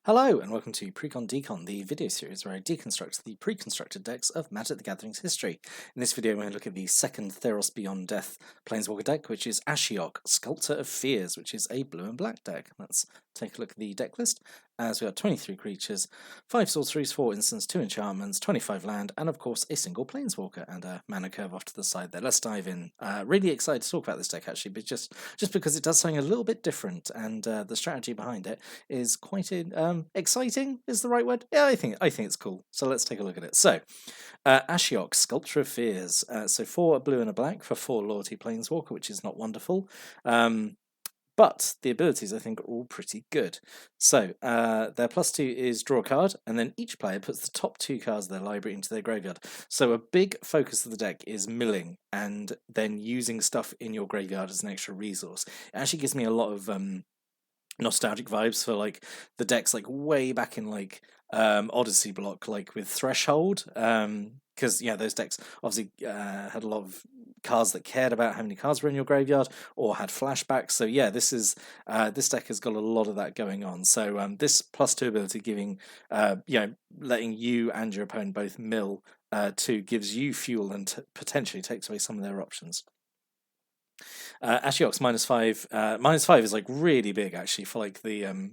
Hello and welcome to Precon Decon, the video series where I deconstruct the pre-constructed decks of Magic the Gathering's history. In this video, we're going to look at the second Theros Beyond Death Planeswalker deck, which is Ashiok, Sculptor of Fears, which is a blue and black deck. Let's take a look at the deck list. As we got 23 creatures, 5 sorceries, 4 instants, 2 enchantments, 25 land, and of course a single Planeswalker and a mana curve off to the side there. Let's dive in. Really excited to talk about this deck actually, but just because it does something a little bit different, and the strategy behind it is quite exciting. Is the right word? Yeah, I think it's cool. So let's take a look at it. So, Ashiok, Sculptor of Fears. So 4 a blue and a black for 4 loyalty Planeswalker, which is not wonderful. But the abilities, I think, are all pretty good. So, their +2 is draw a card, and then each player puts the top 2 cards of their library into their graveyard. So a big focus of the deck is milling, and then using stuff in your graveyard as an extra resource. It actually gives me a lot of nostalgic vibes for like the decks like way back in like Odyssey block, like with Threshold, because yeah, those decks obviously had a lot of cards that cared about how many cards were in your graveyard or had flashbacks. So yeah, this deck has got a lot of that going on. So this +2 ability giving letting you and your opponent both mill 2 gives you fuel and potentially takes away some of their options. Ashiok's -5. -5 is like really big actually for like the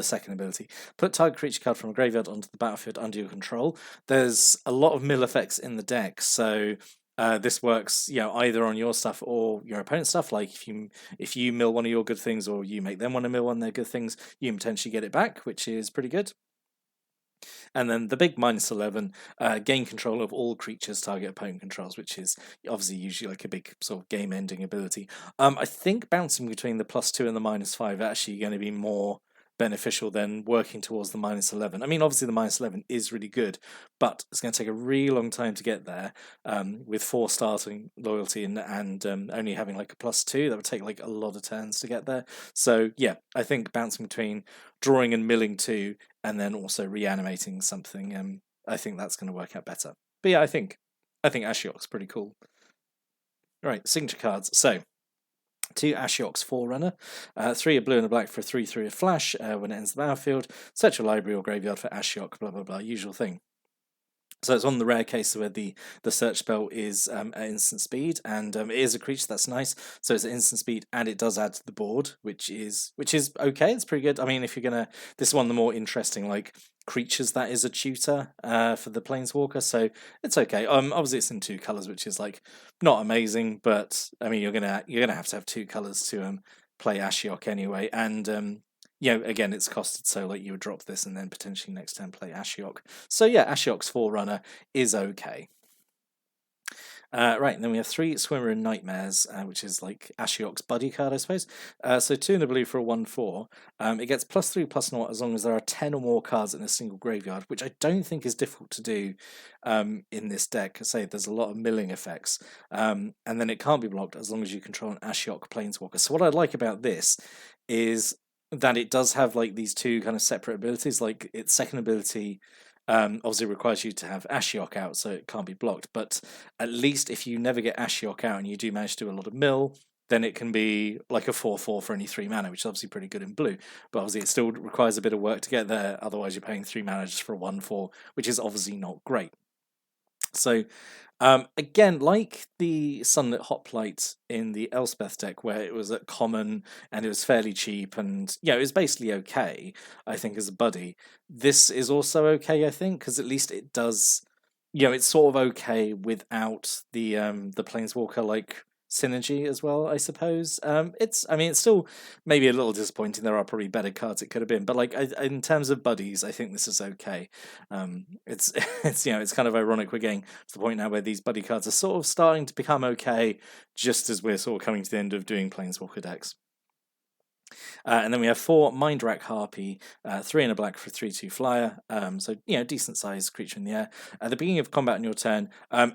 second ability. Put target creature card from a graveyard onto the battlefield under your control. There's a lot of mill effects in the deck, so this works, either on your stuff or your opponent's stuff. Like if you mill one of your good things, or you make them want to mill one of their good things, you can potentially get it back, which is pretty good. And then the big -11, gain control of all creatures target opponent controls, which is obviously usually like a big sort of game-ending ability. I think bouncing between the +2 and the -5 are actually going to be more beneficial than working towards the -11. I mean, obviously the -11 is really good, but it's going to take a really long time to get there. With 4 starting loyalty and only having like a +2, that would take like a lot of turns to get there. So yeah, I think bouncing between drawing and milling 2, and then also reanimating something, I think that's going to work out better. But yeah, I think Ashiok's pretty cool. Right, signature cards. So 2 Ashiok's Forerunner, 3 a blue and a black for a 3/3 flash. When it enters the battlefield, search your library or graveyard for Ashiok, blah blah blah, usual thing. So it's on the rare case where the search spell is at instant speed, and it is a creature that's nice. So it's at instant speed, and it does add to the board, which is okay. It's pretty good. I mean, if you're gonna, this is one of the more interesting like creatures that is a tutor for the Planeswalker, so it's okay. Obviously it's in 2 colors, which is like not amazing, but I mean you're gonna have to have 2 colors to play Ashiok anyway, and again, it's costed, so like you would drop this and then potentially next turn play Ashiok. So yeah, Ashiok's Forerunner is okay. Right, and then we have 3 Swimmer and Nightmares, which is like Ashiok's buddy card, I suppose. So 2 in a blue for a 1/4. It gets +3/+0 as long as there are 10 or more cards in a single graveyard, which I don't think is difficult to do in this deck. I say there's a lot of milling effects, and then it can't be blocked as long as you control an Ashiok Planeswalker. So what I like about this is that it does have like these 2 kind of separate abilities. Like its second ability obviously requires you to have Ashiok out, so it can't be blocked. But at least if you never get Ashiok out and you do manage to do a lot of mill, then it can be like a 4/4 for only 3 mana, which is obviously pretty good in blue. But obviously it still requires a bit of work to get there. Otherwise, you're paying 3 mana just for a 1/4, which is obviously not great. So again, like the Sunlit Hoplite in the Elspeth deck, where it was at common and it was fairly cheap, and it was basically okay, I think, as a buddy. This is also okay, I think, because at least it does, it's sort of okay without the Planeswalker like synergy as well, I suppose. It's still maybe a little disappointing. There are probably better cards it could have been, but like in terms of buddies, I think this is okay. It's it's kind of ironic we're getting to the point now where these buddy cards are sort of starting to become okay, just as we're sort of coming to the end of doing Planeswalker decks. And then we have 4 Mindrack Harpy, 3 in a black for a 3/2 flyer. So decent sized creature in the air. At the beginning of combat on your turn,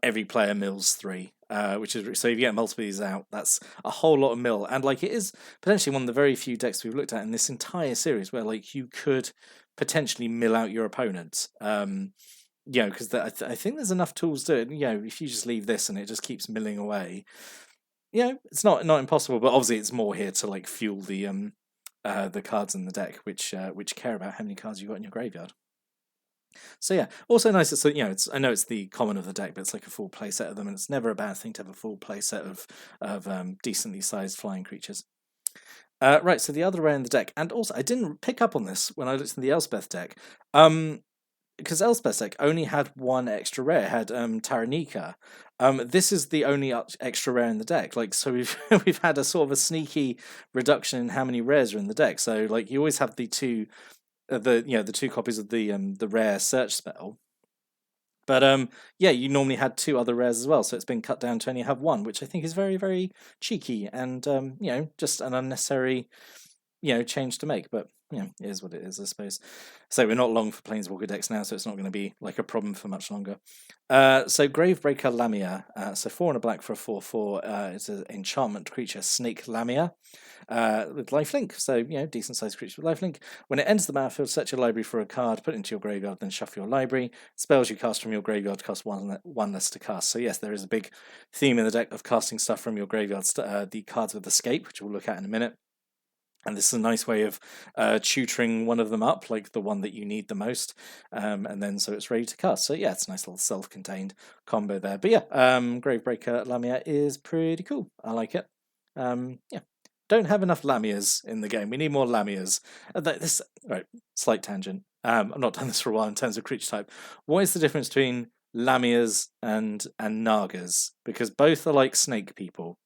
every player mills 3. Which is, so if you get multiple of these out, that's a whole lot of mill, and like it is potentially one of the very few decks we've looked at in this entire series where like you could potentially mill out your opponent. Because I think there's enough tools to it. If you just leave this and it just keeps milling away, it's not impossible. But obviously, it's more here to like fuel the the cards in the deck which care about how many cards you've got in your graveyard. So yeah, also nice. It's I know it's the common of the deck, but it's like a full play set of them, and it's never a bad thing to have a full play set of decently sized flying creatures. Right, so the other rare in the deck, and also I didn't pick up on this when I looked in the Elspeth deck, because Elspeth's deck only had one extra rare, it had Taranika. This is the only extra rare in the deck. Like, so we've we've had a sort of a sneaky reduction in how many rares are in the deck. So like you always have the two the two copies of the rare search spell. But yeah, you normally had two other rares as well, so it's been cut down to only have one, which I think is very, very cheeky and just an unnecessary change to make. But it is what it is, I suppose. So we're not long for Planeswalker decks now, so it's not going to be like a problem for much longer. So Gravebreaker Lamia, so 4 and a black for a 4/4. It's an enchantment creature, Snake Lamia, with lifelink. So decent sized creature with lifelink. When it enters the battlefield, search your library for a card, put it into your graveyard, then shuffle your library. Spells you cast from your graveyard cost one less to cast. So yes, there is a big theme in the deck of casting stuff from your graveyard. The cards with escape, which we'll look at in a minute. And this is a nice way of tutoring one of them up, like the one that you need the most, and then so it's ready to cast. So yeah, it's a nice little self-contained combo there. But yeah, Gravebreaker Lamia is pretty cool. I like it. Yeah, don't have enough Lamias in the game. We need more Lamias. Right, slight tangent. I've not done this for a while in terms of creature type. What is the difference between Lamias and Nagas? Because both are like snake people.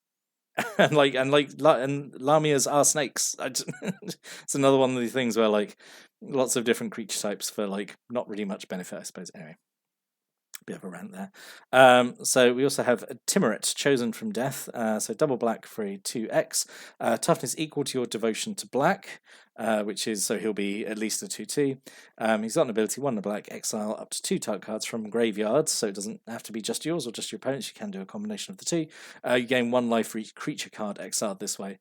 and Lamias are snakes. It's another one of these things where like lots of different creature types for like not really much benefit, I suppose. Anyway, bit of a rant there. So we also have Timoret, Chosen from Death. So double black for a 2/X. Toughness equal to your devotion to black, which is, so he'll be at least a 2/2. He's got an ability, 1 in black, exile up to 2 target cards from graveyards, so it doesn't have to be just yours or just your opponent's. You can do a combination of the two. You gain 1 life for each creature card exiled this way.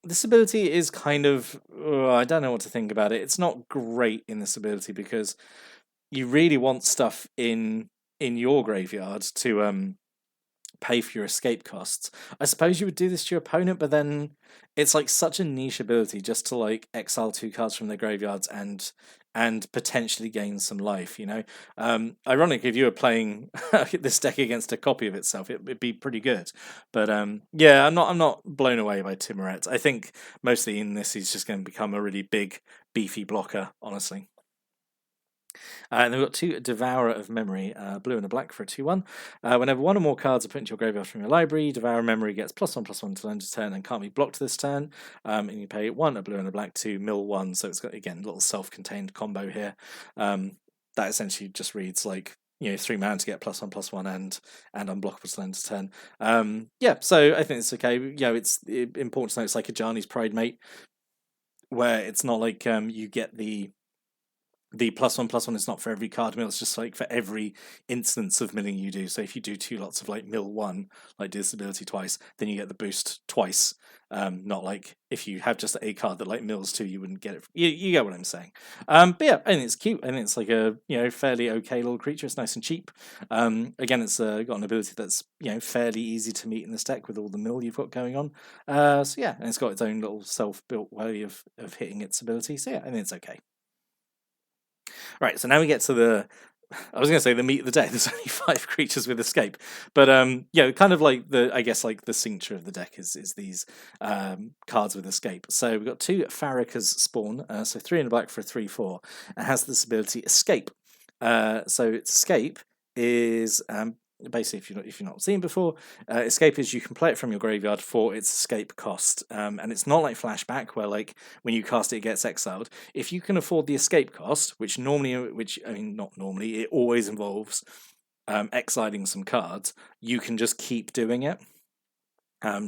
This ability is kind of, I don't know what to think about it. It's not great in this ability because you really want stuff in your graveyard to pay for your escape costs. I suppose you would do this to your opponent, but then it's like such a niche ability just to like exile 2 cards from their graveyards and potentially gain some life. Ironic, if you were playing this deck against a copy of itself, it'd be pretty good. But yeah, I'm not blown away by Timoret. I think mostly in this he's just going to become a really big beefy blocker, honestly. And we've got 2 Devourer of Memory, blue and a black for a 2/1. Whenever 1 or more cards are put into your graveyard from your library, Devourer Memory gets +1/+1 to end of turn and can't be blocked this turn. And you pay 1, a blue and a black to mill 1. So it's got, again, a little self-contained combo here. That essentially just reads like 3 mana to get +1/+1 and unblockable to end of turn. Yeah, so I think it's okay. It's important to know it's like a Ajani's Pridemate, where it's not like you get the +1/+1 is not for every card mill, it's just like for every instance of milling you do. So if you do 2 lots of like mill 1, like do this ability twice, then you get the boost twice. Not like if you have just a card that like mills 2, you wouldn't get it. You get what I'm saying. But yeah, and it's cute, and it's like a fairly okay little creature. It's nice and cheap. Again, it's got an ability that's fairly easy to meet in this deck with all the mill you've got going on. So yeah, and it's got its own little self-built way of hitting its ability. So yeah, I think it's okay. Right, so now we get to I was going to say the meat of the deck. There's only 5 creatures with escape, but kind of like the cincture of the deck is these cards with escape. So we've got 2 Farrak's Spawn, so 3 in a black for a 3/4. It has this ability Escape. So its escape is basically, if you've not seen before, escape is you can play it from your graveyard for its escape cost, and it's not like flashback where like when you cast it gets exiled. If you can afford the escape cost, which not normally, it always involves exiling some cards, you can just keep doing it.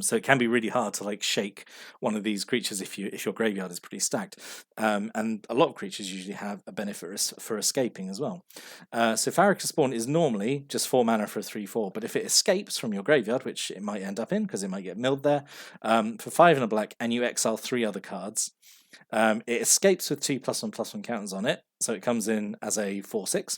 So it can be really hard to like shake one of these creatures if your graveyard is pretty stacked, and a lot of creatures usually have a benefit for escaping as well. So Farrak's Spawn is normally just 4 mana for a 3/4, but if it escapes from your graveyard, which it might end up in because it might get milled there, for 5 and a black, and you exile 3 other cards, it escapes with 2 +1/+1 counters on it, so it comes in as a 4/6.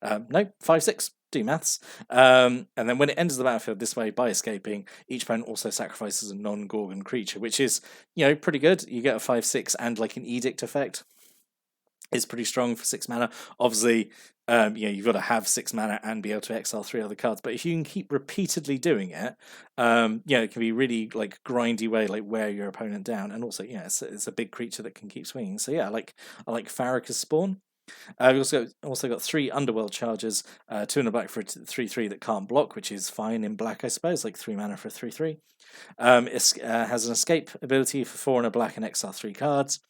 No, 5/6. Do maths. And then when it enters the battlefield this way by escaping, each opponent also sacrifices a non-Gorgon creature, which is, pretty good. You get a 5/6 and like an edict effect. It's pretty strong for 6 mana. Obviously, you've got to have 6 mana and be able to exile 3 other cards. But if you can keep repeatedly doing it, it can be really like grindy way, like wear your opponent down. And also, it's a big creature that can keep swinging. So yeah, I like Farrak's Spawn. We've also got 3 Underworld charges, 2 in a black for a 3/3 that can't block, which is fine in black, I suppose, like 3 mana for a 3/3. It has an escape ability for 4 in a black and exile 3 cards.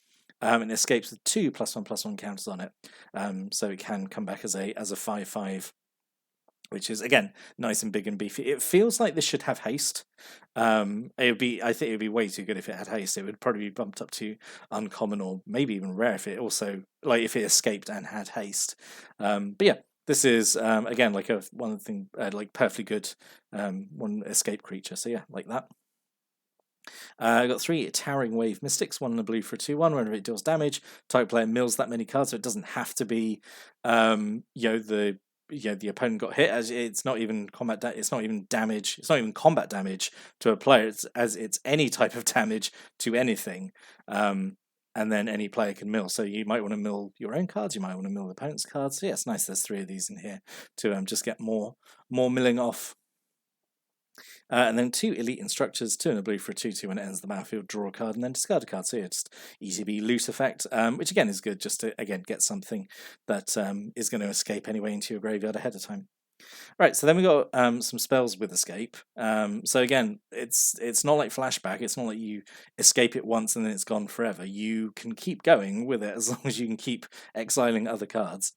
And it escapes with 2 +1/+1 counters on it, so it can come back as a 5/5, which is again nice and big and beefy. It feels like this should have haste. I think it would be way too good if it had haste. It would probably be bumped up to uncommon or maybe even rare if it also if it escaped and had haste. But yeah, this is again like one thing like perfectly good one escape creature. So yeah, like that. I've got 3 Towering Wave Mystics, 1 in a blue for a 2/1. Whenever it deals damage, type player mills that many cards, so it doesn't have to be, the opponent got hit. As it's not even combat. It's not even damage. It's not even combat damage to a player. It's any type of damage to anything. And then any player can mill. So you might want to mill your own cards. You might want to mill the opponent's cards. So yeah, it's nice. There's 3 of these in here to just get more milling off. And then 2 Elite Instructors, 2 in a blue for a 2/2 when it ends the battlefield, draw a card and then discard a card. So yeah, just ECB loot effect, which again is good just to again get something that is going to escape anyway into your graveyard ahead of time. Right, so then we got some spells with escape. So again, it's not like flashback. It's not like you escape it once and then it's gone forever. You can keep going with it as long as you can keep exiling other cards.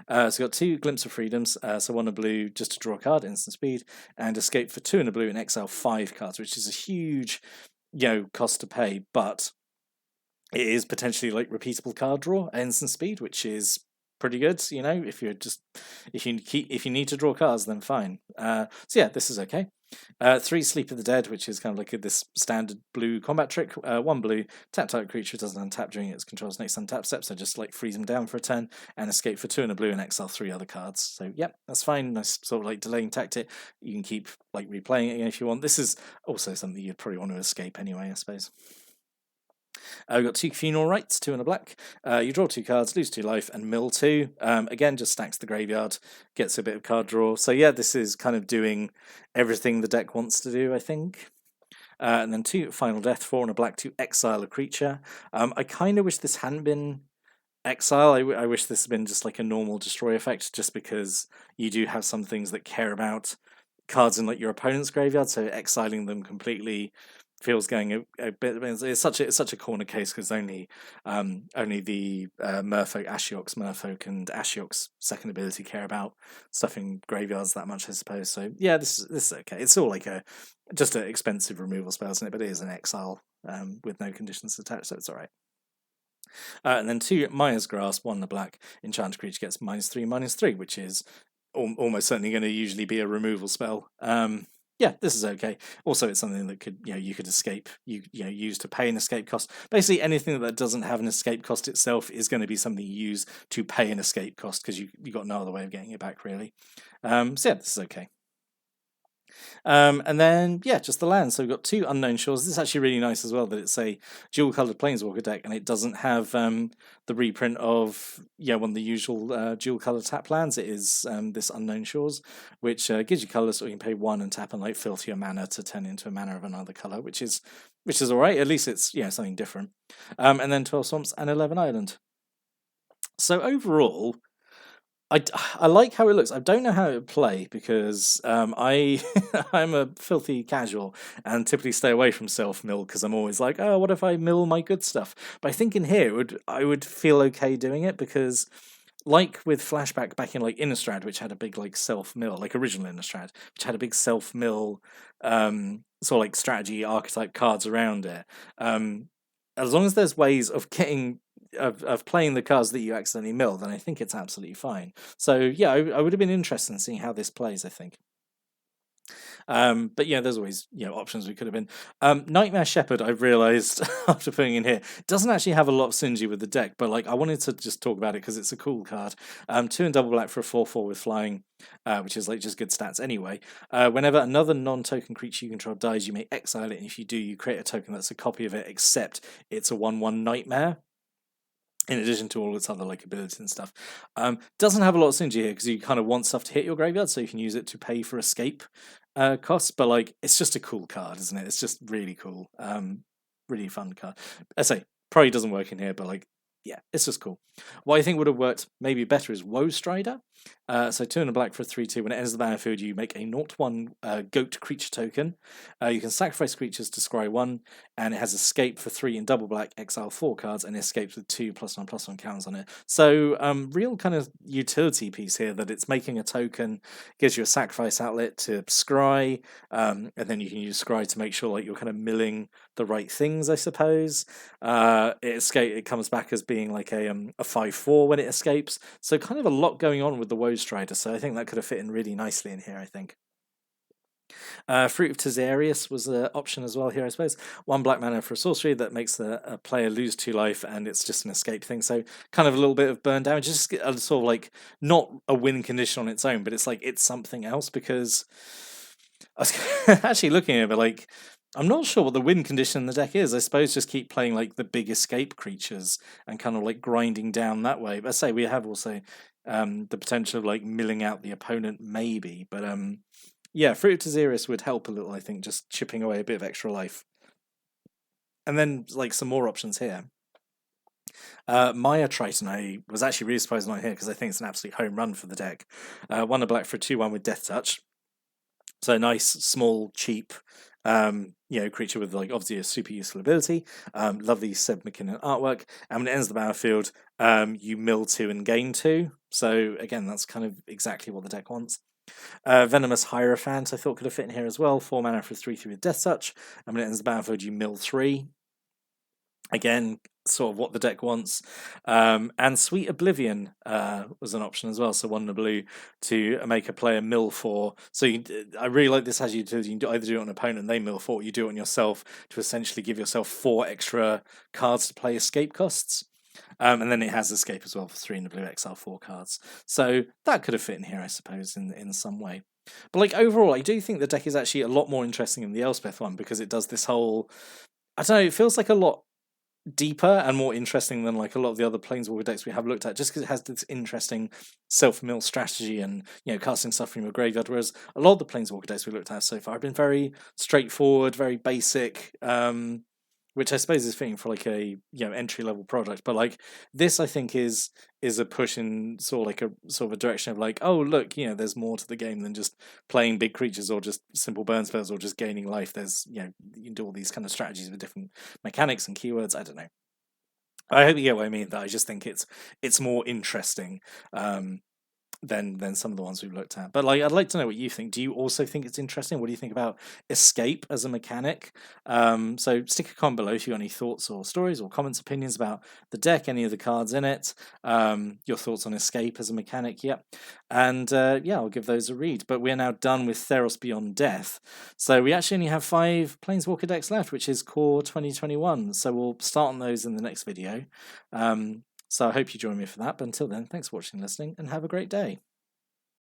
So we've got 2 Glimpse of Freedoms, so 1 in a blue just to draw a card, instant speed, and escape for 2 in a blue and exile 5 cards, which is a huge, cost to pay, but it is potentially like repeatable card draw at instant speed, which is pretty good. If you need to draw cards, then fine. So yeah, this is okay. 3 Sleep of the Dead, which is kind of like this standard blue combat trick. 1 blue, tap creature doesn't untap during its control's next untap step, so just like freeze them down for a turn and escape for 2 in a blue and exile 3 other cards. So yep, that's fine. Nice sort of like delaying tactic. You can keep like replaying it again if you want. This is also something you'd probably want to escape anyway, I suppose. We've got 2 Funeral Rites, 2 in a black. You draw 2 cards, lose 2 life, and mill 2. Again, just stacks the graveyard, gets a bit of card draw. So yeah, this is kind of doing everything the deck wants to do, I think. And then 2 Final Death, 4 in a black to exile a creature. I kind of wish this hadn't been exile. I wish this had been just like a normal destroy effect, just because you do have some things that care about cards in like your opponent's graveyard, so exiling them completely feels going a bit. It's such a corner case because only the Merfolk, Ashiok's Merfolk, and Ashiok's second ability care about stuffing graveyards that much, I suppose. So yeah, this is okay. It's all like just an expensive removal spell, isn't it? But it is an exile with no conditions attached, so it's all right. And then 2 Maya's Grasp, 1 in the black. Enchanted creature gets -3/-3, which is almost certainly going to usually be a removal spell. Yeah, this is okay. Also, it's something that could you could escape. Use to pay an escape cost. Basically, anything that doesn't have an escape cost itself is going to be something you use to pay an escape cost because you got no other way of getting it back really. So yeah, this is okay. And then, yeah, just the land. So we've got 2 Unknown Shores. This is actually really nice as well, that it's a dual-coloured Planeswalker deck, and it doesn't have the reprint of one of the usual dual-coloured tap lands. It is this Unknown Shores, which gives you colours, so you can pay 1 and tap and like filter your mana to turn into a mana of another colour, which is all right. At least it's something different. And then 12 Swamps and 11 Island. So overall, I like how it looks. I don't know how it would play because I'm a filthy casual and typically stay away from self-mill because I'm always like, oh, what if I mill my good stuff? But I think in here I would feel okay doing it because, like with Flashback back in like Innistrad, which had a big like self-mill, like original Innistrad, which had a big self-mill sort of like strategy archetype cards around it. As long as there's ways of getting of playing the cards that you accidentally mill, then I think it's absolutely fine. So yeah, I would have been interested in seeing how this plays, I think. But yeah, there's always options we could have been. Nightmare Shepherd, I've realised after putting in here, doesn't actually have a lot of synergy with the deck, but like I wanted to just talk about it because it's a cool card. 2 and double black for a 4/4 with flying, which is like just good stats anyway. Whenever another non-token creature you control dies, you may exile it, and if you do, you create a token that's a copy of it, except it's a 1/1 nightmare. In addition to all its other like abilities and stuff, doesn't have a lot of synergy here because you kind of want stuff to hit your graveyard, so you can use it to pay for escape costs. But like, it's just a cool card, isn't it? It's just really cool, really fun card. I say probably doesn't work in here, but like, yeah, it's just cool. What I think would have worked maybe better is Woe Strider. So 2 and a black for a 3/2. When it enters the battlefield, you make a 0/1 goat creature token. You can sacrifice creatures to scry 1, and it has escape for 3 and double black, exile 4 cards, and escapes with 2 +1/+1 counters on it. So real kind of utility piece here, that it's making a token, gives you a sacrifice outlet to scry, and then you can use scry to make sure like you're kind of milling the right things, I suppose. It comes back as being like a 5/4 when it escapes. So kind of a lot going on with the Woe Strider, so I think that could have fit in really nicely in here, I think. Fruit of Tizerius was an option as well here, I suppose. 1 black mana for a sorcery that makes a player lose 2 life, and it's just an escape thing. So kind of a little bit of burn damage, just a sort of like not a win condition on its own, but it's like it's something else, because I was actually looking at it, but like I'm not sure what the win condition in the deck is. I suppose just keep playing like the big escape creatures and kind of like grinding down that way. But I say we have also the potential of like milling out the opponent maybe. But yeah, Fruit of Tizerius would help a little, I think, just chipping away a bit of extra life. And then like some more options here. Maya Triton, I was actually really surprised not here because I think it's an absolute home run for the deck. 1 a black for a 2/1 with Death Touch. So a nice, small, cheap, creature with like obviously a super useful ability. Lovely Seb McKinnon artwork. And when it ends the battlefield, you mill 2 and gain 2. So again, that's kind of exactly what the deck wants. Venomous Hierophant I thought could have fit in here as well. 4 mana for 3/3 with Death Touch. And when it ends the battlefield, you mill 3. Again, sort of what the deck wants. And Sweet Oblivion was an option as well. So 1 in a blue to make a player mill 4. So I really like this as utility. You can either do it on an opponent, they mill 4, or you do it on yourself to essentially give yourself 4 extra cards to play escape costs. And then it has escape as well for 3 in the blue, exile 4 cards. So that could have fit in here, I suppose, in some way. But like overall, I do think the deck is actually a lot more interesting than the Elspeth one, because it does this whole, I don't know, it feels like a lot deeper and more interesting than like a lot of the other Planeswalker decks we have looked at, just because it has this interesting self-mill strategy and casting stuff from your graveyard, whereas a lot of the Planeswalker decks we looked at so far have been very straightforward, very basic, which I suppose is fitting for like a entry-level product. But like this, I think is a push in sort of a direction of like, oh look, there's more to the game than just playing big creatures or just simple burn spells or just gaining life. There's you can do all these kind of strategies with different mechanics and keywords. I don't know. I hope you get what I mean. That I just think it's more interesting than some of the ones we've looked at. But like, I'd like to know what you think. Do you also think it's interesting? What do you think about escape as a mechanic? So stick a comment below if you got any thoughts or stories or comments, opinions about the deck, any of the cards in it, your thoughts on escape as a mechanic. Yep. And I'll give those a read. But we're now done with Theros Beyond Death. So we actually only have 5 Planeswalker decks left, which is Core 2021. So we'll start on those in the next video. So I hope you join me for that. But until then, thanks for watching and listening, and have a great day.